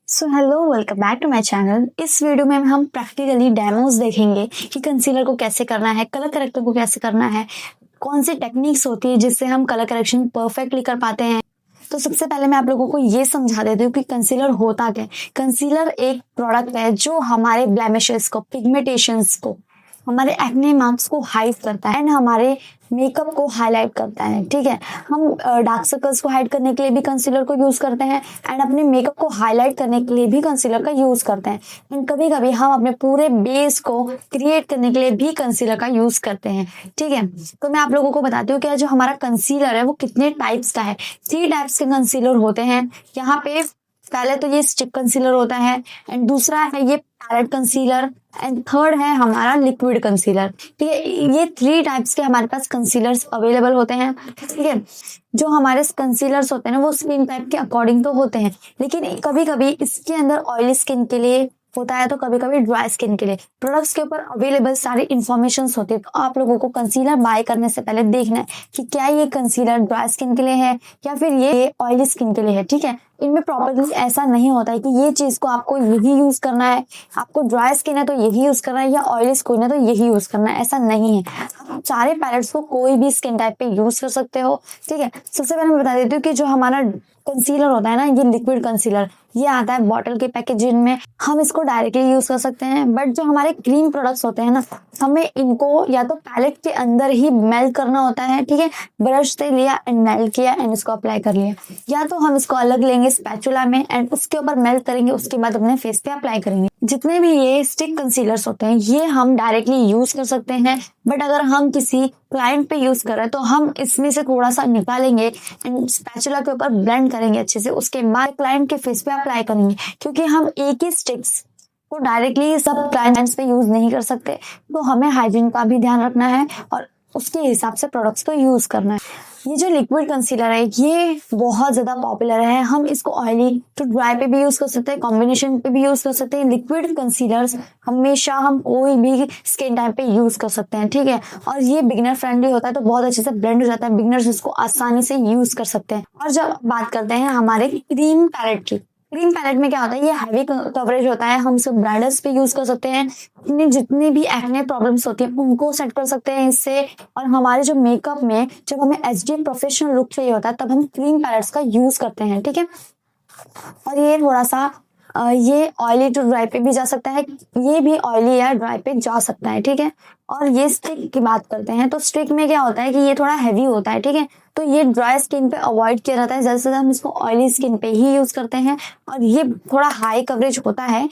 So hello, welcome back to my channel. इस video में हम प्रैक्टिकली डेमोज देखेंगे कि कंसीलर को कैसे करना है, कलर करेक्टर को कैसे करना है, कौन सी टेक्निक्स होती है जिससे हम कलर करेक्शन परफेक्टली कर पाते हैं। तो सबसे पहले मैं आप लोगों को ये समझा देती हूँ कि कंसीलर होता क्या है। कंसीलर एक प्रोडक्ट है जो हमारे ब्लेमिशेस को, पिगमेंटेशंस को, हमारे एक्ने मार्क्स को हाइड करता है एंड हमारे मेकअप को हाईलाइट करता है। ठीक है, हम डार्क सर्कल्स को हाइड करने के लिए भी कंसीलर को यूज करते हैं एंड अपने मेकअप को हाईलाइट करने के लिए भी कंसीलर का यूज करते हैं एंड कभी कभी हम अपने पूरे बेस को क्रिएट करने के लिए भी कंसीलर का यूज करते हैं। ठीक है, तो मैं आप लोगों को बताती हूँ कि जो हमारा कंसीलर है वो कितने टाइप्स का है। 3 टाइप्स के कंसीलर होते हैं यहाँ पे। पहले तो ये स्टिक कंसीलर होता है एंड दूसरा है ये पैलेट कंसीलर एंड थर्ड है हमारा लिक्विड कंसीलर। ठीक है, ये 3 टाइप्स के हमारे पास कंसीलर्स अवेलेबल होते हैं। ठीक है, जो हमारे कंसीलर्स होते हैं ना वो स्किन टाइप के अकॉर्डिंग तो होते हैं, लेकिन कभी कभी इसके अंदर ऑयली स्किन के लिए होता है तो कभी कभी ड्राई स्किन के लिए। प्रोडक्ट्स के ऊपर अवेलेबल सारी इन्फॉर्मेशन होती है, तो आप लोगों को कंसीलर बाय करने से पहले देखना है कि क्या ये कंसीलर ड्राई स्किन के लिए है या फिर ये ऑयली स्किन के लिए है। ठीक है, इनमें प्रॉपर्ली ऐसा नहीं होता है कि ये चीज को आपको यही यूज करना है, आपको ड्राई स्किन है तो यही यूज करना है या ऑयली स्किन है तो यही यूज करना है, ऐसा नहीं है। आप सारे पैलेट्स को कोई भी स्किन टाइप पे यूज कर सकते हो। ठीक है, सबसे पहले मैं बता देती हूँ कि जो हमारा कंसीलर होता है ना, ये लिक्विड कंसीलर, ये आता है बॉटल के पैकेजिंग में। हम इसको डायरेक्टली यूज कर सकते हैं, बट जो हमारे क्रीम प्रोडक्ट्स होते हैं ना, हमें इनको या तो पैलेट के अंदर ही मेल्ट करना होता है। ठीक है, ब्रश से लिया एंड मेल्ट किया एंड इसको अप्लाई कर लिया, या तो हम इसको अलग लेंगे स्पैचुला में एंड उसके ऊपर मेल्ट करेंगे, उसके बाद अपने फेस पे अप्लाई करेंगे। जितने भी ये स्टिक कंसीलर्स होते हैं ये हम डायरेक्टली यूज कर सकते हैं, बट अगर हम किसी क्लाइंट पे यूज कर रहे हैं तो हम इसमें से थोड़ा सा निकालेंगे एंड स्पैचुला के ऊपर ब्लेंड करेंगे अच्छे से, उसके बाद क्लाइंट के फेस पे अप्लाई करेंगे, क्योंकि हम एक ही स्टिक्स को डायरेक्टली सब क्लाइंट्स पे यूज नहीं कर सकते। तो हमें हाइजीन का भी ध्यान रखना है और उसके हिसाब से प्रोडक्ट्स को यूज करना है। ये जो लिक्विड कंसीलर है ये बहुत ज्यादा पॉपुलर है। हम इसको ऑयली टू ड्राई पे भी यूज कर सकते हैं, कॉम्बिनेशन पे भी यूज कर सकते हैं। लिक्विड कंसीलर्स हमेशा हम कोई भी स्किन टाइप पे यूज कर सकते हैं। ठीक है, और ये बिगिनर फ्रेंडली होता है तो बहुत अच्छे से ब्लेंड हो जाता है, बिगिनर्स इसको आसानी से यूज कर सकते हैं। और जब बात करते हैं हमारे क्रीम पैलेट की, क्रीम पैलेट में क्या होता है, ये हैवी कवरेज होता है, हम सब ब्राइडल्स पे यूज कर सकते हैं। अपनी जितनी भी एक्ने प्रॉब्लम्स होती है उनको सेट कर सकते हैं इससे। और हमारे जो मेकअप में जब हमें एचडी प्रोफेशनल लुक चाहिए होता है तब हम क्रीम पैलेट्स का यूज करते हैं। ठीक है, और ये थोड़ा सा ये ऑयली टू ड्राई पे भी जा सकता है, ये भी ऑयली या ड्राई पे जा सकता है। ठीक है, और ये स्टिक की बात करते हैं तो स्टिक में क्या होता है कि ये थोड़ा हैवी होता है। ठीक है, तो ये ड्राई स्किन पे अवॉइड किया जाता है, ज्यादा से ज्यादा हम इसको ऑयली स्किन पे ही यूज करते हैं। और ये थोड़ा हाई कवरेज होता है,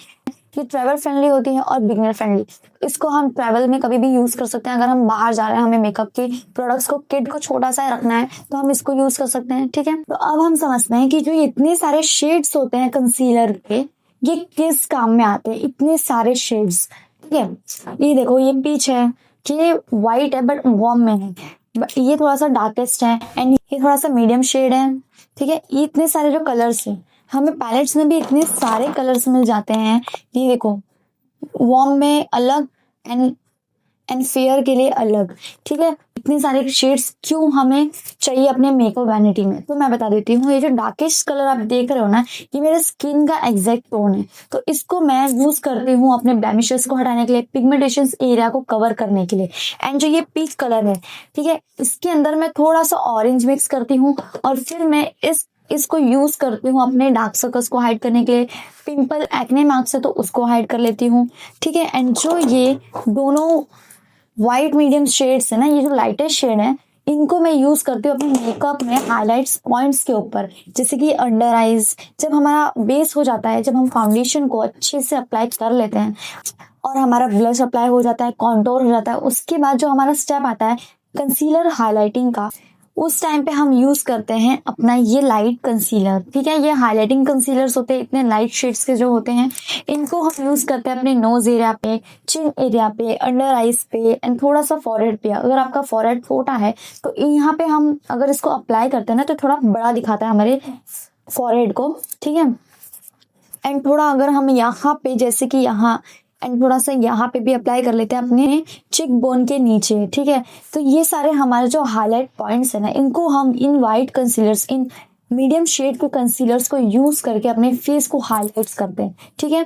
ये ट्रैवल फ्रेंडली होती है और बिगनर फ्रेंडली। इसको हम ट्रैवल में कभी भी यूज कर सकते हैं। अगर हम बाहर जा रहे हैं, हमें मेकअप के प्रोडक्ट्स को किट को छोटा सा रखना है तो हम इसको यूज कर सकते हैं। ठीक है, तो अब हम समझते हैं कि जो इतने सारे शेड्स होते हैं कंसीलर के, ये किस काम में आते हैं, इतने सारे शेड्स। ठीक है, ये देखो, ये पीच है, ये व्हाइट है बट वार्म में है, ये थोड़ा सा डार्केस्ट है एंड ये थोड़ा सा मीडियम शेड है। ठीक है, ये इतने सारे जो कलर्स हैं, हमें पैलेट्स में भी इतने सारे कलर्स मिल जाते हैं। ये देखो, वार्म में अलग एंड फेयर के लिए अलग। ठीक है, इतने सारे शेड्स क्यों हमें चाहिए अपने मेकअप वैनिटी में, तो मैं बता देती हूँ। ये जो डार्केस्ट कलर आप देख रहे हो ना, ये मेरे स्किन का एग्जैक्ट टोन है, तो इसको मैं यूज करती हूँ अपने ब्लेमिशेस को हटाने के लिए, पिगमेंटेशन एरिया को कवर करने के लिए। एंड जो ये पीच कलर है, ठीक है, इसके अंदर मैं थोड़ा सा ऑरेंज मिक्स करती हूँ और फिर मैं इसको यूज करती हूँ अपने डार्क सर्कल्स को हाइड करने के लिए। पिंपल एक्ने मार्क्स है तो उसको हाइड कर लेती हूँ। ठीक है, एंड जो ये दोनों व्हाइट मीडियम शेड्स है ना, ये जो लाइटेस्ट शेड है, इनको मैं यूज करती हूँ अपने मेकअप में हाइलाइट्स पॉइंट्स के ऊपर, जैसे कि अंडर आईज। जब हमारा बेस हो जाता है, जब हम फाउंडेशन को अच्छे से अप्लाई कर लेते हैं और हमारा ब्लश अप्लाई हो जाता है, कॉन्टोर हो जाता है, उसके बाद जो हमारा स्टेप आता है कंसीलर हाइलाइटिंग का, उस टाइम पे हम यूज करते हैं अपना ये लाइट कंसीलर। ठीक है, ये हाइलाइटिंग कंसीलर्स होते हैं, इतने लाइट शेड्स के जो होते हैं, इनको हम यूज करते हैं अपने नोज एरिया पे, चिन एरिया पे, अंडर आईज पे एंड थोड़ा सा फॉरहेड पे। अगर आपका फॉरहेड छोटा है तो यहाँ पे हम अगर इसको अप्लाई करते हैं ना तो थोड़ा बड़ा दिखाता है हमारे फॉरहेड को। ठीक है, एंड थोड़ा अगर हम यहाँ पे, जैसे कि यहाँ एंड थोड़ा सा यहाँ पे भी अप्लाई कर लेते हैं अपने चिक बोन के नीचे। ठीक है, तो ये सारे हमारे जो हाईलाइट पॉइंट्स है ना, इनको हम इन वाइट कंसीलर्स, इन मीडियम शेड के कंसीलर्स को यूज करके अपने फेस को हाईलाइट्स करते हैं, ठीक है।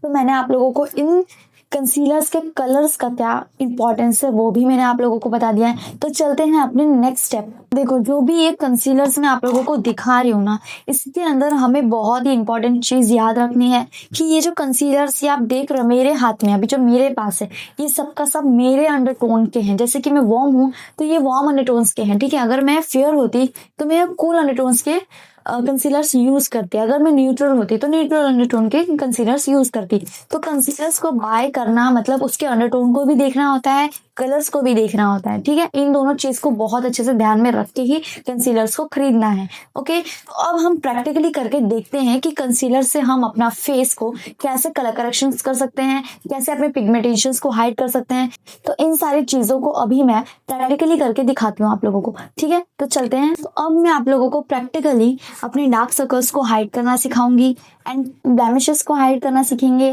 तो मैंने आप लोगों को इन कंसीलर्स के कलर्स का क्या इंपॉर्टेंस है वो भी मैंने आप लोगों को बता दिया है। तो चलते हैं अपने नेक्स्ट स्टेप। देखो, जो भी ये कंसीलर्स मैं आप लोगों को दिखा रही हूँ ना, इसके अंदर हमें बहुत ही इंपॉर्टेंट चीज याद रखनी है कि ये जो कंसीलर्स ये आप देख रहे हो मेरे हाथ में, अभी जो मेरे पास है, ये सबका सब मेरे अंडरटोन के हैं। जैसे कि मैं वार्म हूँ तो ये वार्म अंडरटोन्स के हैं, ठीक है। अगर मैं फेयर होती तो मैं कूल अंडरटोन्स के कंसीलर्स यूज करती। अगर मैं न्यूट्रल होती तो न्यूट्रल अंडरटोन के कंसीलर्स यूज करती। तो कंसीलर्स को बाय करना मतलब उसके अंडरटोन को भी देखना होता है, कलर्स को भी देखना होता है, ठीक है। इन दोनों चीज को बहुत अच्छे से ध्यान में रख के ही कंसीलर्स को खरीदना है। ओके, तो अब हम प्रैक्टिकली करके देखते हैं कि कंसीलर से हम अपना फेस को कैसे कलर करेक्शन कर सकते हैं, कैसे अपने पिगमेंटेशंस को हाइड कर सकते हैं। तो इन सारी चीजों को अभी मैं प्रैक्टिकली करके दिखाती हूँ आप लोगों को, ठीक है। तो चलते हैं। तो अब मैं आप लोगों को प्रैक्टिकली अपने डार्क सर्कल्स को हाइड करना सिखाऊंगी एंड ब्लेमिशेस को हाइड करना सीखेंगे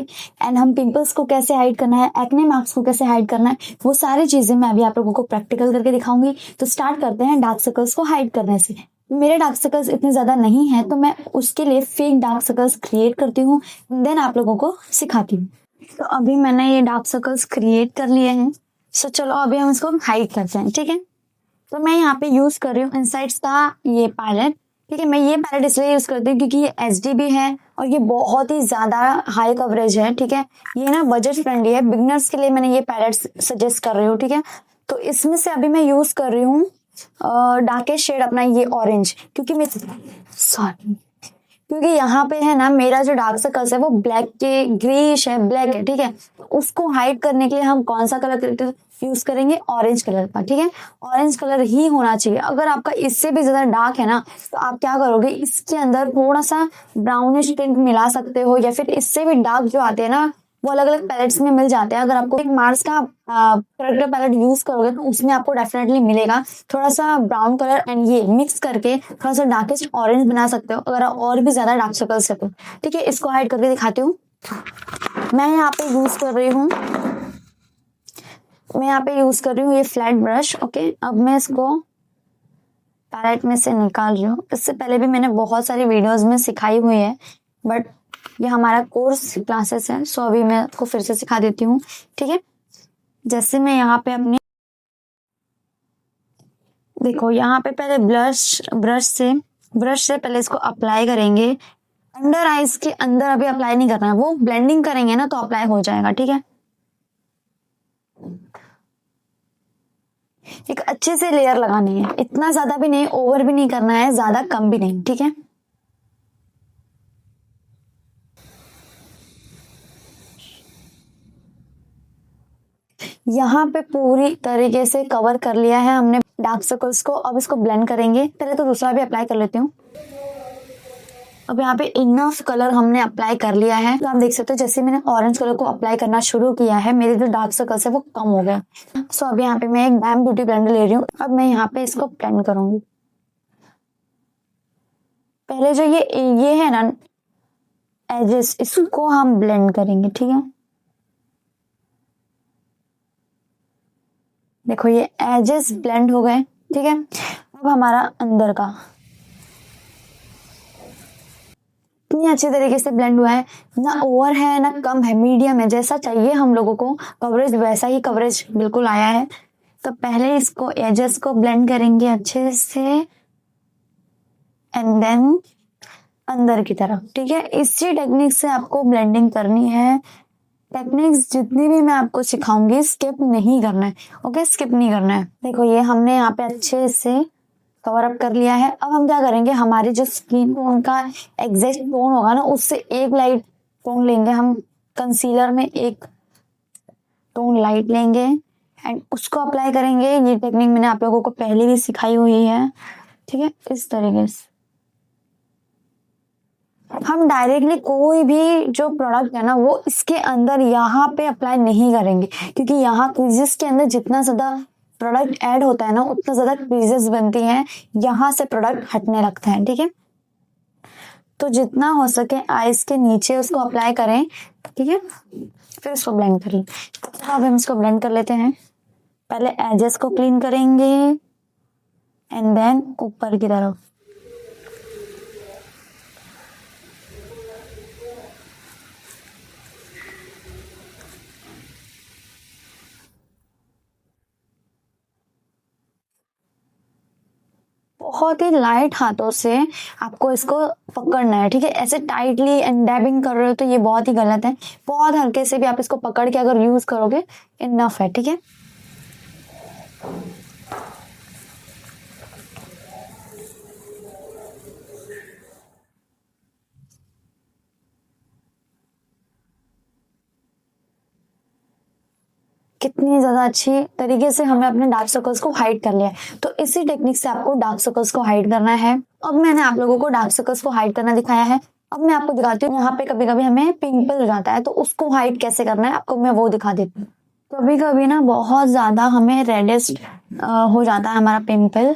एंड हम पिंपल्स को कैसे हाइड करना है, एक्ने मार्क्स को कैसे हाइड करना है, वो सारी चीजें मैं अभी आप लोगों को प्रैक्टिकल करके दिखाऊंगी। तो स्टार्ट करते हैं डार्क सर्कल्स को हाइड करने से। मेरे डार्क सर्कल्स इतने ज्यादा नहीं है तो मैं उसके लिए फेक डार्क सर्कल्स क्रिएट करती हूँ, देन आप लोगों को सिखाती हूँ। तो अभी मैंने ये डार्क सर्कल्स क्रिएट कर लिए हैं। सो चलो अभी हम इसको हाइड करते हैं, ठीक है। तो मैं यहाँ पे यूज कर रही हूँ इनसाइड्स का ये पैलेट, ठीक है। मैं ये पैलेट इसलिए यूज करती हूँ क्योंकि ये एचडी है और ये बहुत ही ज्यादा हाई कवरेज है, ठीक है। ये ना बजट फ्रेंडली है, बिगनर्स के लिए मैंने ये पैलेट सजेस्ट कर रही हूँ, ठीक है। तो इसमें से अभी मैं यूज कर रही हूँ डार्केस्ट शेड अपना ये ऑरेंज, क्योंकि मैं सॉरी क्योंकि यहाँ पे है ना मेरा जो डार्क सर्कल्स है वो ब्लैक के ग्रेइश है, ब्लैक है, ठीक है। उसको हाइड करने के लिए हम कौन सा कलर यूज करेंगे, ऑरेंज कलर का, ठीक है। ऑरेंज कलर ही होना चाहिए। अगर आपका इससे भी ज्यादा डार्क है ना तो आप क्या करोगे, इसके अंदर थोड़ा सा ब्राउनिश टिंट मिला सकते हो, या फिर इससे भी डार्क जो आते हैं ना वो अलग अलग पैलेट्स में मिल जाते हैं। अगर आपको एक मार्स का करेक्टर पैलेट यूज करोगे तो उसमें आपको डेफिनेटली मिलेगा थोड़ा सा ब्राउन कलर एंड ये मिक्स करके थोड़ा सा डार्केस्ट ऑरेंज बना सकते हो अगर और भी ज्यादा डार्क सर्कल्स है तो, ठीक है। इसको हाइड करके दिखाती हूँ। मैं यहाँ पे यूज कर रही हूँ ये फ्लैट ब्रश, ओके। अब मैं इसको पैलेट में से निकाल रही हूँ। इससे पहले भी मैंने बहुत सारी वीडियोस में सिखाई हुई है, बट ये हमारा कोर्स क्लासेस है, सो अभी मैं आपको फिर से सिखा देती हूँ, ठीक है। जैसे मैं यहाँ पे अपने देखो यहाँ पे पहले ब्रश से पहले इसको अप्लाई करेंगे। अंडर आइज के अंदर अभी अप्लाई नहीं करना है, वो ब्लेंडिंग करेंगे ना तो अप्लाई हो जाएगा, ठीक है। एक अच्छे से लेयर लगानी है, इतना ज्यादा भी नहीं, ओवर भी नहीं करना है, ज्यादा कम भी नहीं, ठीक है। यहाँ पे पूरी तरीके से कवर कर लिया है हमने डार्क सर्कल्स को। अब इसको ब्लेंड करेंगे। पहले तो दूसरा भी अप्लाई कर लेती हूँ। अब यहाँ पे इनफ कलर हमने अप्लाई कर लिया है, तो आप देख सकते हो जैसे मैंने ऑरेंज कलर को अप्लाई करना शुरू किया है मेरे जो डार्क सर्कल्स है वो कम हो गया। सो अब यहाँ पे मैं एक डैम ब्यूटी ब्लेंडर ले रही हूँ। अब मैं यहाँ पे इसको ब्लेंड करूंगी। पहले जो ये है ना एजेस, इसको हम ब्लेंड करेंगे, ठीक है। देखो ये एजेस ब्लेंड हो गए, ठीक है। अब हमारा अंदर का इतनी अच्छी तरीके से ब्लेंड हुआ है, ना ओवर है ना कम है, मीडियम है, जैसा चाहिए हम लोगों को कवरेज वैसा ही कवरेज बिल्कुल आया है। तो पहले इसको एजेस को ब्लेंड करेंगे अच्छे से एंड देन अंदर की तरफ, ठीक है। इसी टेक्निक से आपको ब्लेंडिंग करनी है। टेक्निक्स जितनी भी मैं आपको सिखाऊंगी स्किप नहीं करना है, ओके, स्किप नहीं करना है। देखो ये हमने यहाँ पे अच्छे से कवर अप कर लिया है। अब हम क्या करेंगे, हमारे जो स्किन टोन का एग्जैक्ट टोन होगा ना उससे एक लाइट टोन लेंगे हम, कंसीलर में एक टोन लाइट लेंगे एंड उसको अप्लाई करेंगे। ये टेक्निक मैंने आप लोगों को पहले भी सिखाई हुई है, ठीक है। इस तरीके से हम डायरेक्टली कोई भी जो प्रोडक्ट है ना वो इसके अंदर यहाँ पे अप्लाई नहीं करेंगे, क्योंकि यहाँ क्रीजेस के अंदर जितना ज्यादा प्रोडक्ट ऐड होता है ना उतना ज्यादा क्रीजेस बनती हैं, यहाँ से प्रोडक्ट हटने लगता है, ठीक है। तो जितना हो सके आईज के नीचे उसको अप्लाई करें, ठीक है, फिर उसको ब्लेंड करें। अब हम इसको ब्लेंड कर लेते हैं। पहले एजेस को क्लीन करेंगे एंड देन ऊपर की तरफ। बहुत ही लाइट हाथों से आपको इसको पकड़ना है, ठीक है। ऐसे टाइटली एंड डैबिंग कर रहे हो तो ये बहुत ही गलत है। बहुत हल्के से भी आप इसको पकड़ के अगर यूज करोगे इनफ है, ठीक है। कितनी ज्यादा अच्छी तरीके से हमने अपने डार्क सर्कल्स को हाइड कर लिया है। तो इसी टेक्निक से आपको डार्क सर्कल्स को हाइड करना है। अब मैंने आप लोगों को डार्क सर्कल्स को हाइड करना दिखाया है। अब मैं आपको दिखाती हूँ, यहाँ पे कभी कभी हमें पिंपल हो जाता है तो उसको हाइड कैसे करना है आपको मैं वो दिखा देती हूँ। कभी कभी ना बहुत ज्यादा हमें रेडिस्ट हो जाता है हमारा पिंपल,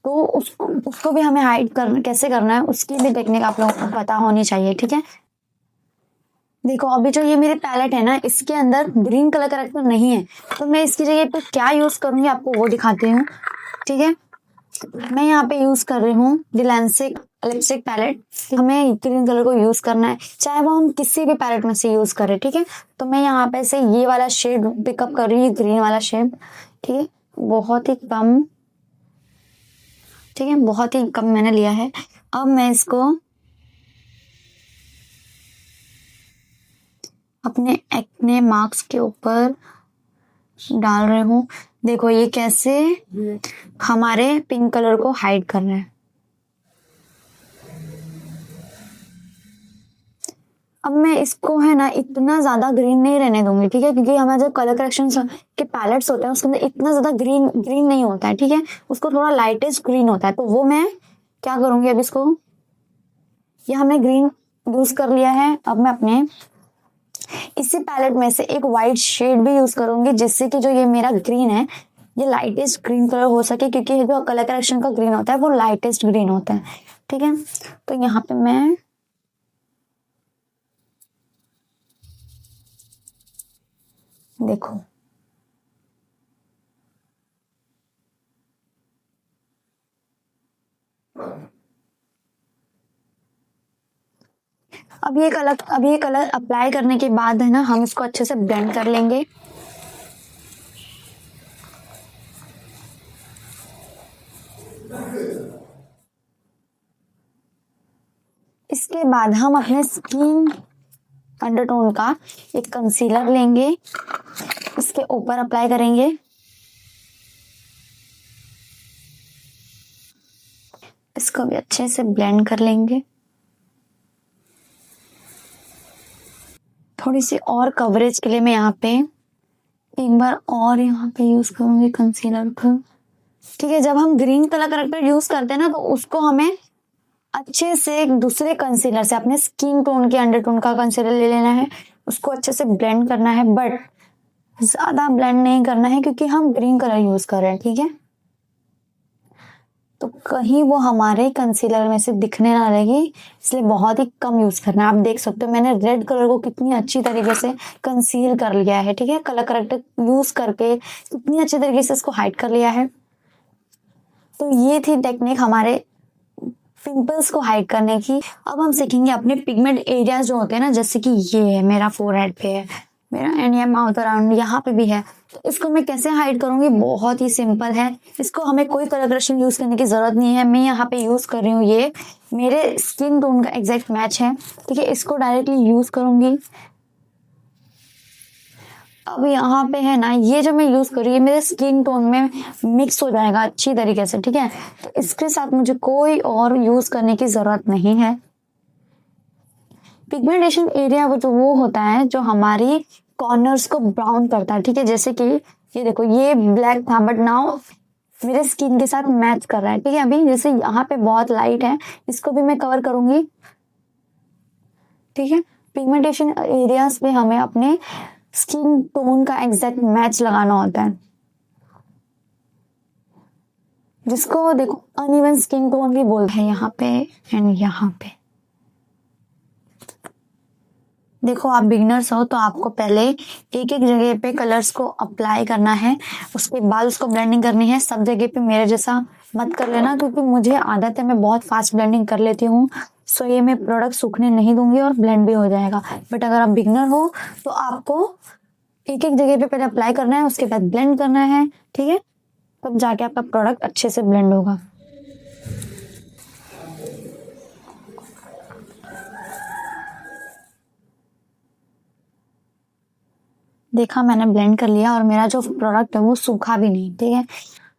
तो उसको भी हमें हाइड कैसे करना है उसकी भी टेक्निक आप लोगों को पता होनी चाहिए, ठीक है। देखो अभी जो ये मेरे पैलेट है ना, इसके अंदर ग्रीन कलर करेक्टर नहीं है, तो मैं इसकी जगह पे क्या यूज करूंगी आपको वो दिखाती हूँ, ठीक है। मैं यहाँ पे यूज कर रही हूँ डिलेंसिक लिपस्टिक पैलेट। हमें ग्रीन कलर को यूज करना है, चाहे वो हम किसी भी पैलेट में से यूज करें, ठीक है। तो मैं यहाँ पे से ये वाला शेड पिकअप कर रही हूँ, ग्रीन वाला शेड, ठीक है। बहुत ही कम, ठीक है, बहुत ही कम मैंने लिया है। अब मैं इसको अपने एक्ने मार्क्स के ऊपर डाल रही हूँ। देखो ये कैसे हमारे पिंक कलर को हाइड कर रहा है। अब मैं इसको है ना इतना ज्यादा ग्रीन नहीं रहने दूंगी, ठीक है, क्योंकि हमारे जो कलर करेक्शन के पैलेट्स होते हैं उसके अंदर इतना ज्यादा ग्रीन ग्रीन नहीं होता है, ठीक है। उसको थोड़ा लाइटेस्ट ग्रीन होता है। तो वो मैं क्या करूंगी, अब इसको ये हमने ग्रीन यूज कर लिया है। अब मैं अपने इसी पैलेट में से एक वाइट शेड भी यूज करूंगी, जिससे कि जो ये मेरा ग्रीन है ये लाइटेस्ट ग्रीन कलर हो सके, क्योंकि जो कलर करेक्शन का ग्रीन होता है वो लाइटेस्ट ग्रीन होता है, ठीक है। तो यहाँ पे मैं देखो अब ये कलर अप्लाई करने के बाद है ना हम इसको अच्छे से ब्लेंड कर लेंगे। इसके बाद हम अपने स्किन अंडरटोन का एक कंसीलर लेंगे, इसके ऊपर अप्लाई करेंगे। इसको भी अच्छे से ब्लेंड कर लेंगे। थोड़ी सी और कवरेज के लिए मैं यहाँ पे एक बार और यहाँ पे यूज करूंगी कंसीलर को, ठीक है। जब हम ग्रीन कलर करेक्टर यूज करते हैं ना तो उसको हमें अच्छे से एक दूसरे कंसीलर से अपने स्किन टोन के अंडरटोन का कंसीलर ले लेना है, उसको अच्छे से ब्लेंड करना है, बट ज्यादा ब्लेंड नहीं करना है क्योंकि हम ग्रीन कलर यूज कर रहे हैं, ठीक है। तो कहीं वो हमारे कंसीलर में से दिखने ना लगे, इसलिए बहुत ही कम यूज करना है। आप देख सकते हो मैंने रेड कलर को कितनी अच्छी तरीके से कंसील कर लिया है, ठीक है, कलर करेक्टर यूज करके कितनी अच्छी तरीके से इसको हाइड कर लिया है। तो ये थी टेक्निक हमारे पिंपल्स को हाइड करने की। अब हम सीखेंगे अपने पिगमेंट एरियाज जो होते हैं ना, जैसे कि ये है मेरा फोरहेड पे है मेरा, एंड ये माउथ अराउंड यहाँ पे भी है। तो इसको मैं कैसे हाइड करूंगी, बहुत ही सिंपल है। इसको हमें कोई कलर करेक्शन यूज करने की जरूरत नहीं है। मैं यहाँ पे यूज कर रही हूँ, ये मेरे स्किन टोन का एग्जैक्ट मैच है, ठीक है। इसको डायरेक्टली यूज करूंगी। अब यहाँ पे है ना ये जो मैं यूज कर रही हूँ मेरे स्किन टोन में मिक्स हो जाएगा अच्छी तरीके से, ठीक है। तो इसके साथ मुझे कोई और यूज करने की जरूरत नहीं है। पिगमेंटेशन एरिया वो होता है जो हमारी कॉर्नर्स को ब्राउन करता है, ठीक है। जैसे कि ये देखो ये ब्लैक था बट नाउ मेरे स्किन के साथ मैच कर रहा है, ठीक है। अभी जैसे यहाँ पे बहुत लाइट है, इसको भी मैं कवर करूंगी, ठीक है। पिगमेंटेशन एरियाज पे हमें अपने स्किन टोन का एग्जैक्ट मैच लगाना होता है, जिसको देखो अनइवन स्किन टोन भी बोलते हैं यहाँ पे एंड यहाँ पे। देखो आप बिगिनर्स हो तो आपको पहले एक एक जगह पे कलर्स को अप्लाई करना है, उसके बाद उसको ब्लेंडिंग करनी है। सब जगह पे मेरे जैसा मत कर लेना, क्योंकि मुझे आदत है, मैं बहुत फास्ट ब्लेंडिंग कर लेती हूँ। सो ये मैं प्रोडक्ट सूखने नहीं दूंगी और ब्लेंड भी हो जाएगा। बट अगर आप बिगनर हो तो आपको एक एक जगह पे पहले अप्लाई करना है, उसके बाद ब्लेंड करना है, ठीक है, तब जाके आपका प्रोडक्ट अच्छे से ब्लेंड होगा। देखा, मैंने ब्लेंड कर लिया और मेरा जो प्रोडक्ट है वो सूखा भी नहीं, ठीक है।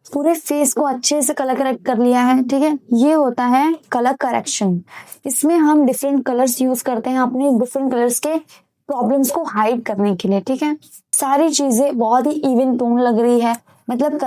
पूरे फेस को अच्छे से कलर करेक्ट कर लिया है, ठीक है। ये होता है कलर करेक्शन। इसमें हम डिफरेंट कलर्स यूज करते हैं अपने डिफरेंट कलर्स के प्रॉब्लम्स को हाइड करने के लिए, ठीक है। सारी चीजें बहुत ही इवन टोन लग रही है, मतलब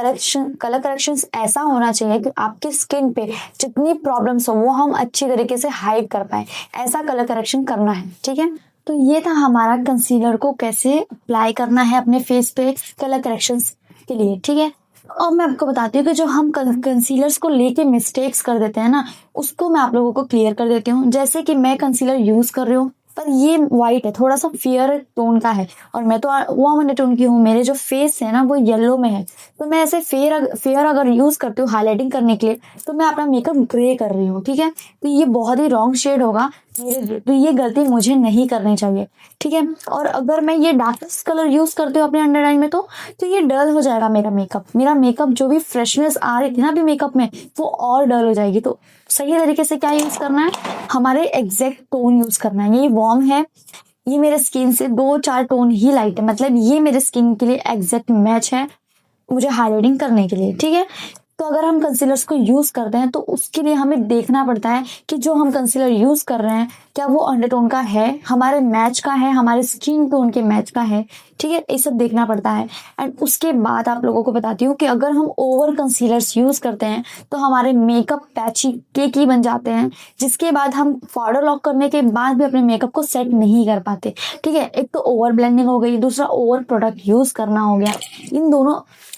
कलर करेक्शन ऐसा होना चाहिए कि आपके स्किन पे जितनी प्रॉब्लम्स हो वो हम अच्छी तरीके से हाइड कर पाए, ऐसा कलर करेक्शन करना है, ठीक है। तो ये था हमारा कंसीलर को कैसे अप्लाई करना है अपने फेस पे कलर करेक्शंस के लिए, ठीक है। और मैं आपको बताती हूँ कि जो हम कंसीलर्स को लेके मिस्टेक्स कर देते हैं ना, उसको मैं आप लोगों को क्लियर कर देती हूँ। जैसे कि मैं कंसीलर यूज कर रही हूँ पर ये वाइट है, थोड़ा सा फेयर टोन का है, और मैं तो वार्म टोन की हूँ, मेरे जो फेस है ना वो येलो में है। तो मैं ऐसे फेयर अगर यूज करती हूँ हाईलाइटिंग करने के लिए, तो मैं अपना मेकअप ग्रे कर रही हूँ, ठीक है। तो ये बहुत ही रॉन्ग शेड होगा मेरे लिए, तो ये गलती मुझे नहीं करनी चाहिए, ठीक है। और अगर मैं ये डार्केस्ट कलर यूज करती हूँ अपने अंडर आई में, तो ये डल हो जाएगा मेरा मेकअप जो भी फ्रेशनेस आ रही थी ना अभी मेकअप में, वो और डल हो जाएगी। तो सही तरीके से क्या यूज करना है, हमारे एग्जैक्ट टोन यूज करना है। ये वार्म है, ये मेरे स्किन से 2-4 टोन ही लाइट है, मतलब ये मेरे स्किन के लिए एग्जैक्ट मैच है मुझे हाइलाइटिंग करने के लिए, ठीक है। तो अगर हम कंसीलर्स को यूज करते हैं तो उसके लिए हमें देखना पड़ता है कि जो हम कंसीलर यूज कर रहे हैं क्या वो अंडरटोन का है, हमारे मैच का है, हमारे स्किन टोन के मैच का है, ठीक है। ये सब देखना पड़ता है। एंड उसके बाद आप लोगों को बताती हूँ कि अगर हम ओवर कंसीलर्स यूज करते हैं तो हमारे मेकअप पैची केकी बन जाते हैं, जिसके बाद हम पाउडर लॉक करने के बाद भी अपने मेकअप को सेट नहीं कर पाते, ठीक है। एक तो ओवर ब्लेंडिंग हो गई, दूसरा ओवर प्रोडक्ट यूज करना हो गया।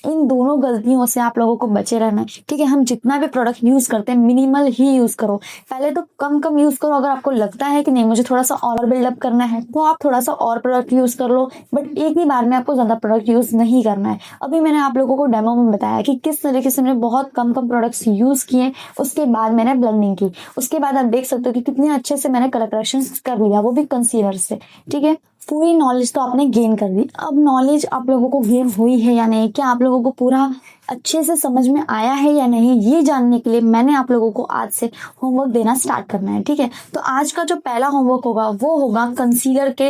इन दोनों गलतियों से आप लोगों को बचे रहना है, ठीक है। हम जितना भी प्रोडक्ट यूज करते हैं मिनिमल ही यूज करो, पहले तो कम यूज करो। अगर आपको लगता है कि नहीं मुझे थोड़ा सा और बिल्डअप करना है तो आप थोड़ा सा और प्रोडक्ट यूज कर लो, बट एक ही बार में आपको ज्यादा प्रोडक्ट यूज नहीं करना है। अभी मैंने आप लोगों को डेमो में बताया कि किस तरीके से मैंने बहुत कम प्रोडक्ट्स यूज किए, उसके बाद मैंने ब्लेंडिंग की, उसके बाद आप देख सकते हो कि कितने अच्छे से मैंने कलर करेक्शन कर लिया, वो भी कंसीलर से, ठीक है। पूरी नॉलेज तो आपने गेन कर ली। अब नॉलेज आप लोगों को गेन हुई है या नहीं, क्या आप लोगों को पूरा अच्छे से समझ में आया है या नहीं, ये जानने के लिए मैंने आप लोगों को आज से होमवर्क देना स्टार्ट करना है, ठीक है। तो आज का जो पहला होमवर्क होगा वो होगा कंसीलर के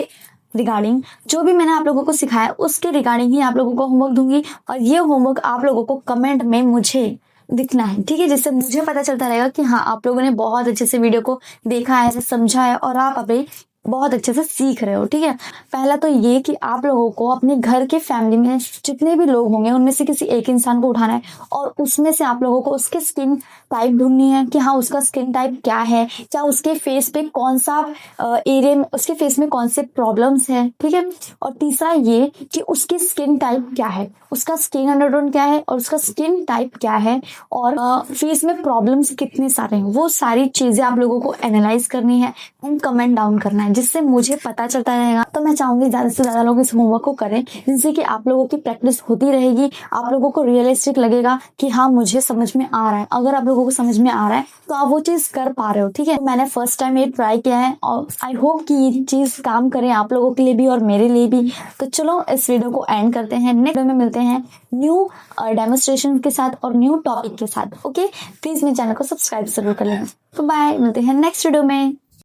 रिगार्डिंग। जो भी मैंने आप लोगों को सिखाया उसके रिगार्डिंग ही आप लोगों को होमवर्क दूंगी, और ये होमवर्क आप लोगों को कमेंट में मुझे दिखना है, ठीक है, जिससे मुझे पता चलता रहेगा कि हाँ आप लोगों ने बहुत अच्छे से वीडियो को देखा है, समझा है, और आप अभी बहुत अच्छे से सीख रहे हो, ठीक है। पहला तो ये कि आप लोगों को अपने घर के फैमिली में जितने भी लोग होंगे उनमें से किसी एक इंसान को उठाना है, और उसमें से आप लोगों को उसके स्किन टाइप ढूंढनी है कि हाँ उसका स्किन टाइप क्या है, क्या उसके फेस पे कौन सा एरिया में, उसके फेस में कौन से प्रॉब्लम्स है, ठीक है। और तीसरा ये कि उसकी स्किन टाइप क्या है, उसका स्किन अंडरटोन क्या है और उसका स्किन टाइप क्या है, और फेस में प्रॉब्लम्स कितने सारे हैं, वो सारी चीजें आप लोगों को एनालाइज करनी है एंड कमेंट डाउन करना है, जिससे मुझे पता चलता रहेगा। तो मैं चाहूंगी ज्यादा से ज्यादा लोग इस होमवर्क को करें, जिससे कि आप लोगों की प्रैक्टिस होती रहेगी, आप लोगों को रियलिस्टिक लगेगा कि हाँ मुझे समझ में आ रहा है। अगर आप लोगों को समझ में आ रहा है तो आप वो चीज कर पा रहे हो, ठीक है। तो मैंने फर्स्ट टाइम ये ट्राई किया है और आई होप कि ये चीज काम करे आप लोगों के लिए भी और मेरे लिए भी। तो चलो इस वीडियो को एंड करते हैं, नेक्स्ट वीडियो में मिलते हैं न्यू डेमोन्स्ट्रेशन के साथ और न्यू टॉपिक के साथ। ओके, प्लीज मेरे चैनल को सब्सक्राइब जरूर कर लेना। तो बाय, मिलते हैं नेक्स्ट वीडियो में।